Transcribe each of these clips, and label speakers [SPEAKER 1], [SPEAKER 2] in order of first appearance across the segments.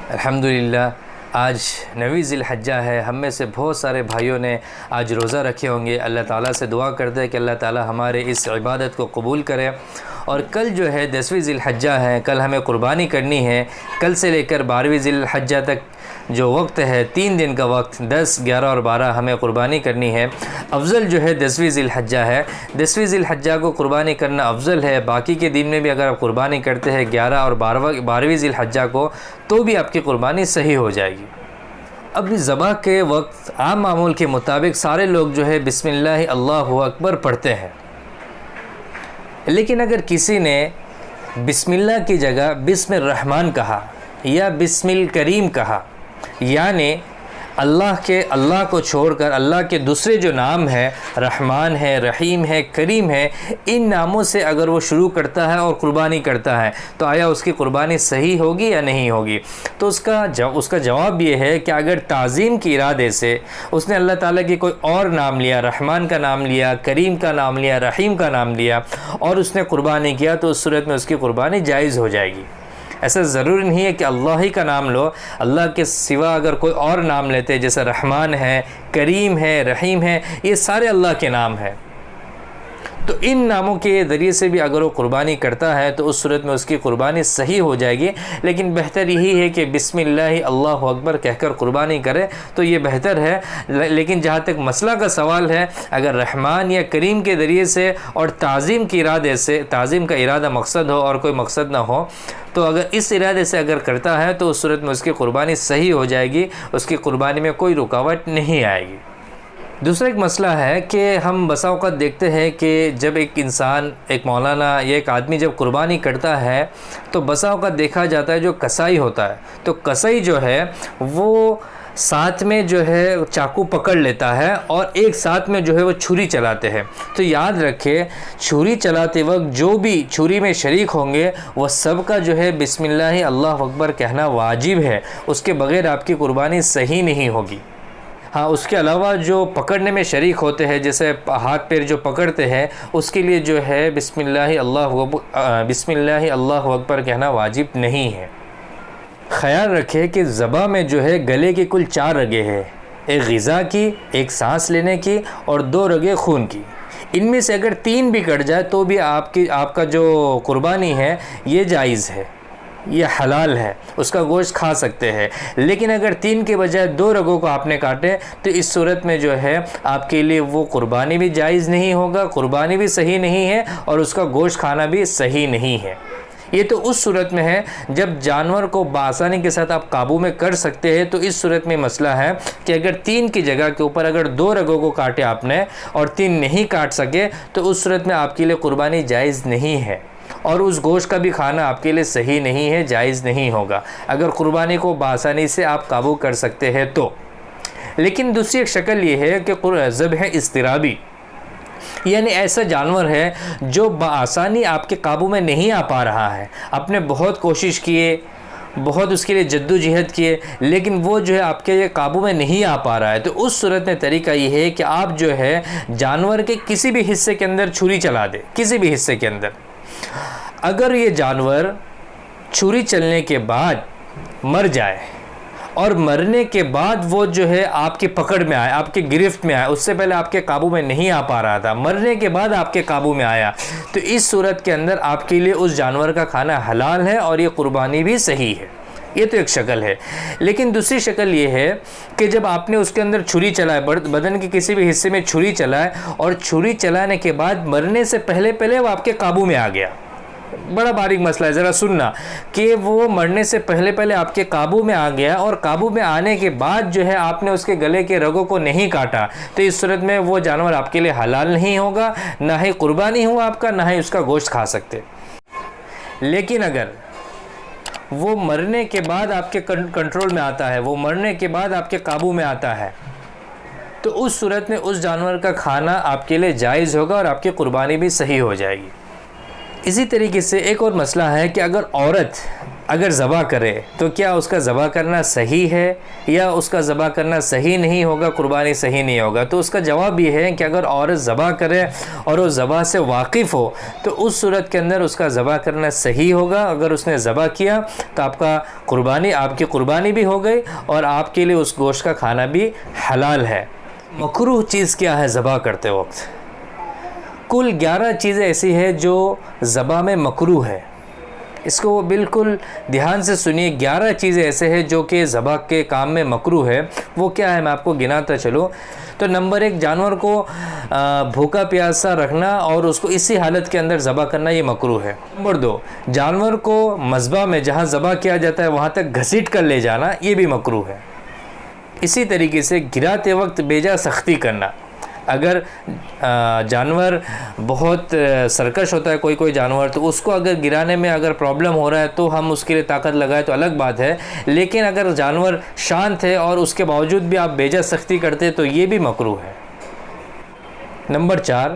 [SPEAKER 1] الحمدللہ آج 9 ذی الحجہ ہے. ہم میں سے بہت سارے بھائیوں نے آج روزہ رکھے ہوں گے. اللہ تعالیٰ سے دعا کرتے ہیں کہ اللہ تعالیٰ ہمارے اس عبادت کو قبول کرے. اور کل جو ہے 10ویں ذی الحجہ ہے. کل ہمیں قربانی کرنی ہے. کل سے لے کر 12ویں ذی الحجہ تک جو وقت ہے 3 دن کا وقت 10, 11 اور 12 ہمیں قربانی کرنی ہے. افضل جو ہے 10ویں ذی الحجہ ہے. 10ویں ذی الحجہ کو قربانی کرنا افضل ہے. باقی کے دن میں بھی اگر آپ قربانی کرتے ہیں 11 اور 12ویں ذی الحجہ کو تو بھی آپ کی قربانی صحیح ہو جائے گی. اب ذبح کے وقت عام معمول کے مطابق سارے لوگ جو ہے بسم اللہ اللہ اکبر پڑھتے ہیں. لیکن اگر کسی نے بسم اللہ کی جگہ بسم الرحمن کہا یا بسم الکریم کہا، یعنی اللہ کو چھوڑ کر اللہ کے دوسرے جو نام ہے، رحمان ہے، رحیم ہے، کریم ہے، ان ناموں سے اگر وہ شروع کرتا ہے اور قربانی کرتا ہے تو آیا اس کی قربانی صحیح ہوگی یا نہیں ہوگی؟ تو اس کا جواب یہ ہے کہ اگر تعظیم کے ارادے سے اس نے اللہ تعالیٰ کی کوئی اور نام لیا، رحمان کا نام لیا، کریم کا نام لیا، رحیم کا نام لیا اور اس نے قربانی کیا تو اس صورت میں اس کی قربانی جائز ہو جائے گی. ایسا ضروری نہیں ہے کہ اللہ ہی کا نام لو. اللہ کے سوا اگر کوئی اور نام لیتے جیسے رحمان ہے، کریم ہے، رحیم ہے، یہ سارے اللہ کے نام ہیں، تو ان ناموں کے ذریعے سے بھی اگر وہ قربانی کرتا ہے تو اس صورت میں اس کی قربانی صحیح ہو جائے گی. لیکن بہتر یہی ہے کہ بسم اللہ اللہ اکبر کہہ کر قربانی کرے تو یہ بہتر ہے. لیکن جہاں تک مسئلہ کا سوال ہے، اگر رحمان یا کریم کے ذریعے سے اور تعظیم کے ارادے سے، تعظیم کا ارادہ مقصد ہو اور کوئی مقصد نہ ہو، تو اگر اس ارادے سے اگر کرتا ہے تو اس صورت میں اس کی قربانی صحیح ہو جائے گی. اس کی قربانی میں کوئی رکاوٹ نہیں آئے گی. دوسرا ایک مسئلہ ہے کہ ہم بسا اوقات دیکھتے ہیں کہ جب ایک انسان، ایک مولانا یا ایک آدمی جب قربانی کرتا ہے تو بسا اوقات دیکھا جاتا ہے جو کسائی ہوتا ہے تو کسائی جو ہے وہ ساتھ میں جو ہے چاقو پکڑ لیتا ہے اور ایک ساتھ میں جو ہے وہ چھری چلاتے ہیں. تو یاد رکھے چھری چلاتے وقت جو بھی چھری میں شریک ہوں گے وہ سب کا جو ہے بسم اللہ اللہ اکبر کہنا واجب ہے. اس کے بغیر آپ کی قربانی صحیح نہیں ہوگی. ہاں، اس کے علاوہ جو پکڑنے میں شریک ہوتے ہیں، جیسے ہاتھ پیر جو پکڑتے ہیں، اس کے لیے جو ہے بسم اللہ اللہ اکبر کہنا واجب نہیں ہے. خیال رکھے کہ ذبح میں جو ہے گلے کی کل 4 رگیں ہیں، ایک غذا کی، ایک سانس لینے کی اور 2 رگیں خون کی. ان میں سے اگر 3 بھی کٹ جائے تو بھی آپ کا جو قربانی ہے یہ جائز ہے، یہ حلال ہے، اس کا گوشت کھا سکتے ہیں. لیکن اگر 3 کے بجائے 2 رگوں کو آپ نے کاٹے تو اس صورت میں جو ہے آپ کے لیے وہ قربانی بھی جائز نہیں ہوگا، قربانی بھی صحیح نہیں ہے اور اس کا گوشت کھانا بھی صحیح نہیں ہے. یہ تو اس صورت میں ہے جب جانور کو بآسانی کے ساتھ آپ قابو میں کر سکتے ہیں. تو اس صورت میں مسئلہ ہے کہ اگر 3 کی جگہ کے اوپر اگر 2 رگوں کو کاٹے آپ نے اور 3 نہیں کاٹ سکے تو اس صورت میں آپ کے لیے قربانی جائز نہیں ہے اور اس گوشت کا بھی کھانا آپ کے لیے صحیح نہیں ہے، جائز نہیں ہوگا اگر قربانی کو بآسانی سے آپ قابو کر سکتے ہیں تو. لیکن دوسری ایک شکل یہ ہے کہ ذبح اضطرابی، یعنی ایسا جانور ہے جو بآسانی آپ کے قابو میں نہیں آ پا رہا ہے، آپ نے بہت کوشش کیے، بہت اس کے لیے جدوجہد کیے، لیکن وہ جو ہے آپ کے قابو میں نہیں آ پا رہا ہے. تو اس صورت میں طریقہ یہ ہے کہ آپ جو ہے جانور کے کسی بھی حصے کے اندر چھری چلا دیں، کسی بھی حصے کے اندر. اگر یہ جانور چھری چلنے کے بعد مر جائے اور مرنے کے بعد وہ جو ہے آپ کی پکڑ میں آئے، آپ کی گرفت میں آئے، اس سے پہلے آپ کے قابو میں نہیں آ پا رہا تھا، مرنے کے بعد آپ کے قابو میں آیا، تو اس صورت کے اندر آپ کے لیے اس جانور کا کھانا حلال ہے اور یہ قربانی بھی صحیح ہے. یہ تو ایک شکل ہے. لیکن دوسری شکل یہ ہے کہ جب آپ نے اس کے اندر چھری چلائے، بدن کے کسی بھی حصے میں چھری چلائے اور چھری چلانے کے بعد مرنے سے پہلے وہ آپ کے قابو میں آ گیا. بڑا باریک مسئلہ ہے، ذرا سننا کہ وہ مرنے سے پہلے آپ کے قابو میں آ گیا اور قابو میں آنے کے بعد جو ہے آپ نے اس کے گلے کے رگوں کو نہیں کاٹا تو اس صورت میں وہ جانور آپ کے لیے حلال نہیں ہوگا، نہ ہی قربانی ہوا آپ کا، نہ ہی اس کا گوشت کھا سکتے. لیکن اگر وہ مرنے کے بعد آپ کے کنٹرول میں آتا ہے، وہ مرنے کے بعد آپ کے قابو میں آتا ہے تو اس صورت میں اس جانور کا کھانا آپ کے لیے جائز ہوگا اور آپ کی قربانی بھی صحیح ہو جائے گی. اسی طریقے سے ایک اور مسئلہ ہے کہ اگر عورت اگر ذبح کرے تو کیا اس کا ذبح کرنا صحیح ہے یا اس کا ذبح کرنا صحیح نہیں ہوگا، قربانی صحیح نہیں ہوگا؟ تو اس کا جواب یہ ہے کہ اگر عورت ذبح کرے اور وہ ذبح سے واقف ہو تو اس صورت کے اندر اس کا ذبح کرنا صحیح ہوگا۔ اگر اس نے ذبح کیا تو آپ کی قربانی بھی ہو گئی اور آپ کے لیے اس گوشت کا کھانا بھی حلال ہے۔ مکروہ چیز کیا ہے ذبح کرتے وقت؟ کل 11 چیزیں ایسی ہیں جو ذبح میں مکروہ ہے۔ اس کو بالکل دھیان سے سنیے، 11 چیزیں ایسے ہیں جو کہ ذبح کے کام میں مکروہ ہے۔ وہ کیا ہے میں آپ کو گناتا چلوں۔ تو نمبر 1، جانور کو بھوکا پیاسا رکھنا اور اس کو اسی حالت کے اندر ذبح کرنا، یہ مکروہ ہے۔ نمبر 2، جانور کو مذبح میں جہاں ذبح کیا جاتا ہے وہاں تک گھسیٹ کر لے جانا، یہ بھی مکروہ ہے۔ اسی طریقے سے گراتے وقت بیجا سختی کرنا۔ اگر جانور بہت سرکش ہوتا ہے کوئی جانور، تو اس کو اگر گرانے میں اگر پرابلم ہو رہا ہے تو ہم اس کے لیے طاقت لگائے تو الگ بات ہے، لیکن اگر جانور شانت ہے اور اس کے باوجود بھی آپ بیجا سختی کرتے تو یہ بھی مکروہ ہے۔ نمبر 4،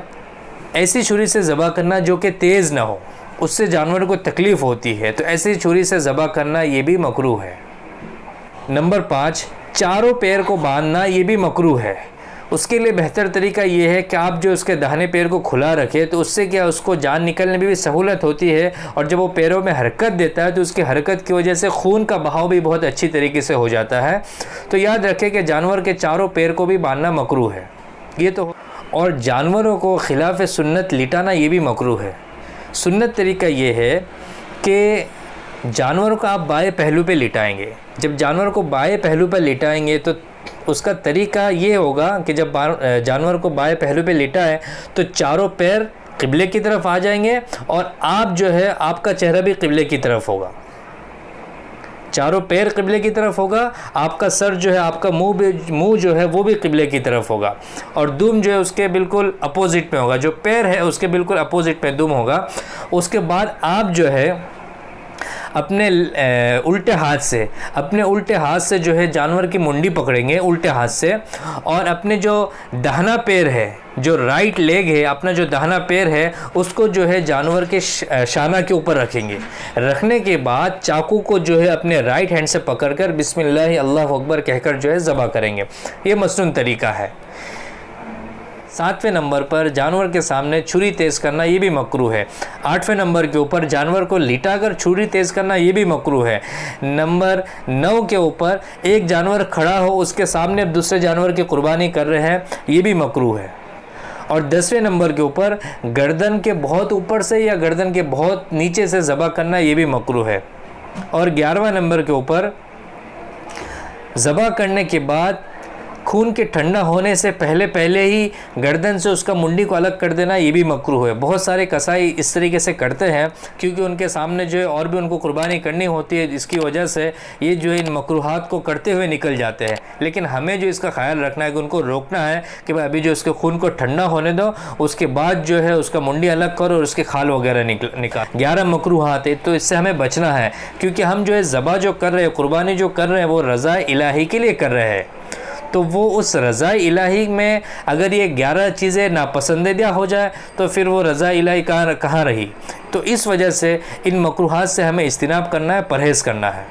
[SPEAKER 1] ایسی چھری سے ذبح کرنا جو کہ تیز نہ ہو، اس سے جانور کو تکلیف ہوتی ہے، تو ایسی چھری سے ذبح کرنا یہ بھی مکروہ ہے۔ نمبر 5، چاروں پیر کو باندھنا، یہ بھی مکروہ ہے۔ اس کے لیے بہتر طریقہ یہ ہے کہ آپ جو اس کے داہنے پیر کو کھلا رکھے، تو اس سے کیا اس کو جان نکلنے میں بھی سہولت ہوتی ہے، اور جب وہ پیروں میں حرکت دیتا ہے تو اس کی حرکت کی وجہ سے خون کا بہاؤ بھی بہت اچھی طریقے سے ہو جاتا ہے۔ تو یاد رکھیں کہ جانور کے چاروں پیر کو بھی باندھنا مکروہ ہے۔ یہ تو، اور جانوروں کو خلاف سنت لٹانا یہ بھی مکروہ ہے۔ سنت طریقہ یہ ہے کہ جانور کو آپ بائیں پہلو پہ لٹائیں گے۔ جب جانور کو بائیں پہلو پہ لٹائیں گے تو اس کا طریقہ یہ ہوگا کہ جب جانور کو بائیں پہلو پہ لٹائیں تو چاروں پیر قبلے کی طرف آ جائیں گے، اور آپ جو ہے آپ کا چہرہ بھی قبلے کی طرف ہوگا۔ چاروں پیر قبلے کی طرف ہوگا، آپ کا سر جو ہے، آپ کا منہ جو ہے وہ بھی قبلے کی طرف ہوگا، اور دم جو ہے اس کے بالکل اپوزٹ میں ہوگا۔ جو پیر ہے اس کے بالکل اپوزٹ میں دم ہوگا۔ اس کے بعد آپ جو ہے اپنے الٹے ہاتھ سے جو ہے جانور کی منڈی پکڑیں گے الٹے ہاتھ سے، اور اپنے جو داہنا پیر ہے، جو رائٹ لیگ ہے، اپنا جو داہنا پیر ہے اس کو جو ہے جانور کے شانہ کے اوپر رکھیں گے۔ رکھنے کے بعد چاقو کو جو ہے اپنے رائٹ ہینڈ سے پکڑ کر بسم اللہ اللہ اکبر کہہ کر جو ہے ذبح کریں گے۔ یہ مسنون طریقہ ہے۔ 7ویں نمبر پر جانور کے سامنے چھری تیز کرنا، یہ بھی مکروہ ہے۔ 8ویں نمبر کے اوپر جانور کو لٹا کر چھری تیز کرنا، یہ بھی مکروہ ہے۔ نمبر 9 کے اوپر ایک جانور کھڑا ہو، اس کے سامنے دوسرے جانور کی قربانی کر رہے ہیں، یہ بھی مکروہ ہے۔ اور 10ویں نمبر کے اوپر گردن کے بہت اوپر سے یا گردن کے بہت نیچے سے ذبح کرنا، یہ بھی مکروہ ہے۔ اور 11واں نمبر کے اوپر ذبح کرنے کے بعد خون کے ٹھنڈا ہونے سے پہلے ہی گردن سے اس کا منڈی کو الگ کر دینا، یہ بھی مکروہ ہے۔ بہت سارے کسائی اس طریقے سے کرتے ہیں کیونکہ ان کے سامنے جو ہے اور بھی ان کو قربانی کرنی ہوتی ہے، جس کی وجہ سے یہ جو ان مکروہات کو کرتے ہوئے نکل جاتے ہیں۔ لیکن ہمیں جو اس کا خیال رکھنا ہے کہ ان کو روکنا ہے کہ بھائی ابھی جو اس کے خون کو ٹھنڈا ہونے دو، اس کے بعد جو ہے اس کا منڈی الگ کرو اور اس کے کھال وغیرہ نکال۔ 11 مکروہات ہے، تو اس سے ہمیں بچنا ہے، کیونکہ ہم جو ہے ذبح جو کر رہے ہیں، قربانی جو کر رہے ہیں، وہ رضا الہی کے لیے کر رہے ہیں۔ تو وہ اس رضا الہی میں اگر یہ 11 چیزیں ناپسندیدہ ہو جائے تو پھر وہ رضا الہی کہاں رہی؟ تو اس وجہ سے ان مکروہات سے ہمیں اجتناب کرنا ہے، پرہیز کرنا ہے۔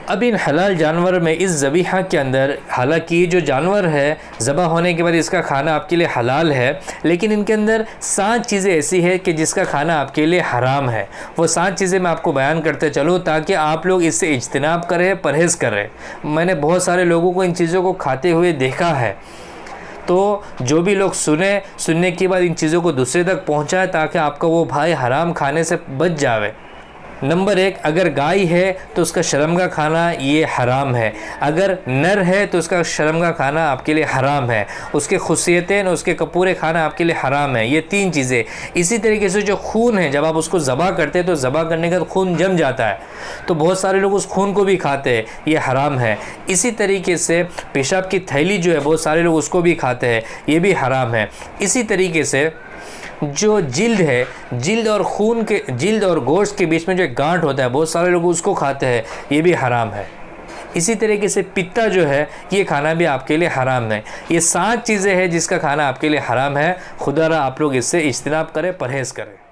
[SPEAKER 1] اب ان حلال جانور میں اس ذبیحہ کے اندر، حالانکہ یہ جو جانور ہے ذبح ہونے کے بعد اس کا کھانا آپ کے لیے حلال ہے، لیکن ان کے اندر 7 چیزیں ایسی ہیں کہ جس کا کھانا آپ کے لیے حرام ہے۔ وہ 7 چیزیں میں آپ کو بیان کرتے چلوں تاکہ آپ لوگ اس سے اجتناب کریں، پرہیز کریں۔ میں نے بہت سارے لوگوں کو ان چیزوں کو کھاتے ہوئے دیکھا ہے، تو جو بھی لوگ سننے کے بعد ان چیزوں کو دوسرے تک پہنچائے تاکہ آپ کا وہ بھائی حرام کھانے سے بچ جاوے۔ نمبر 1، اگر گائے ہے تو اس کا شرم کا کھانا یہ حرام ہے۔ اگر نر ہے تو اس کا شرم کا کھانا آپ کے لیے حرام ہے۔ اس کے خصیتین، اس کے کپورے کھانا آپ کے لیے حرام ہے۔ یہ 3 چیزیں۔ اسی طریقے سے جو خون ہے، جب آپ اس کو ذبح کرتے ہیں تو ذبح کرنے کے بعد خون جم جاتا ہے، تو بہت سارے لوگ اس خون کو بھی کھاتے ہیں، یہ حرام ہے۔ اسی طریقے سے پیشاب کی تھیلی جو ہے، بہت سارے لوگ اس کو بھی کھاتے ہیں، یہ بھی حرام ہے۔ اسی طریقے سے جو جلد ہے، جلد اور گوشت کے بیچ میں جو ایک گانٹھ ہوتا ہے، بہت سارے لوگ اس کو کھاتے ہیں، یہ بھی حرام ہے۔ اسی طریقے سے پتا جو ہے، یہ کھانا بھی آپ کے لیے حرام ہے۔ یہ 7 چیزیں ہیں جس کا کھانا آپ کے لیے حرام ہے۔ خدا را آپ لوگ اس سے اجتناب کریں، پرہیز کریں۔